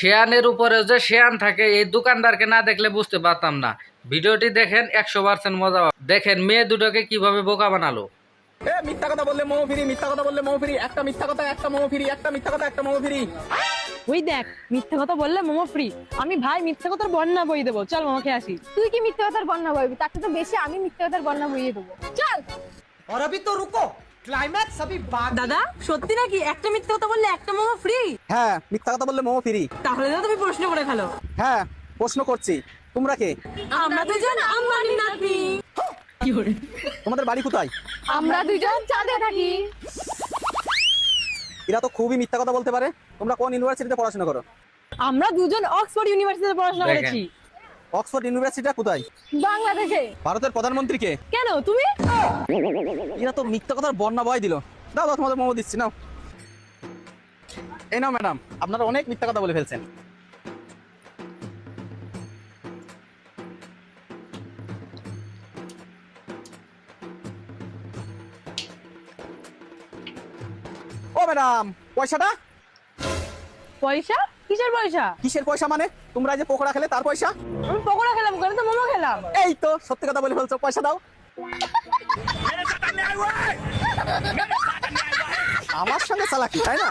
শেয়ানের উপরে যে শেয়ান থাকে এই দোকানদারকে না দেখলে বুঝতে পারতাম না। ভিডিওটি দেখেন, 100% মজা পাবেন। দেখেন মেয়ে দুটোকে কিভাবে বোকা বানালো। মিথ্যা কথা বললে মোমো ফ্রি, মিথ্যা কথা বললে মোমো ফ্রি, একটা মিথ্যা কথা একটা মোমো ফ্রি, একটা মিথ্যা কথা একটা মোমো ফ্রি। ওই দেখ, মিথ্যে কথা বললে মোমো ফ্রি। আমি ভাই মিথ্যে কথার বন্যা বই দেবো, চল মোমো খেয়ে আসি। তুই কি মিথ্যে কথার বন্যা বইবি? তার তো বেশি আমি মিথ্যে কথার বন্যা বইয়ে দেবো, চল। और अभी तो रुको, क्लाइमैक्स अभी बाकी। দাদা সত্যি নাকি একটা মিথ্যে কথা বললে একটা মোমো ফ্রি? হ্যাঁ, মিথ্যা কথা বললে মোমো ফ্রি। তাহলে তো তুমি প্রশ্ন করে ফেলো। হ্যাঁ, প্রশ্ন করছি, তোমরা কে? আমরা দুজন আম্বানি নাতনি। কি করে? তোমাদের বাড়ি কোথায়? আমরা দুজন চাঁদে থাকি। এরা তো খুবই মিথ্যা কথা বলতে পারে। তোমরা কোন ইউনিভার্সিটিতে পড়াশোনা করো? আমরা দুজন অক্সফোর্ড ইউনিভার্সিটিতে পড়াশোনা দেখেন। করেছি। অক্সফোর্ড ইউনিভার্সিটিটা কোথায়? বাংলাদেশে। ভারতের প্রধানমন্ত্রী কে? কেন তুমি? এরা তো মিথ্যা কথার বন্যা বয় দিল। দাও দাও, তোমাদের মোমো দিচ্ছি, নাও। এই নাও ম্যাডাম, আপনারা অনেক মিথ্যা কথা বলে ফেলছেন। ও ম্যাডাম, পয়সাটা? পয়সা? কিসের পয়সা? কিসের পয়সা মানে? তোমরা যে পকোড়া খেলে তার পয়সা? আমি পকোড়া খেলাম কেন, তো মোমো খেলাম। এই তো সত্যি কথা বলে ফেলছো, পয়সা দাও। আমার সঙ্গে চালাকি, তাই না?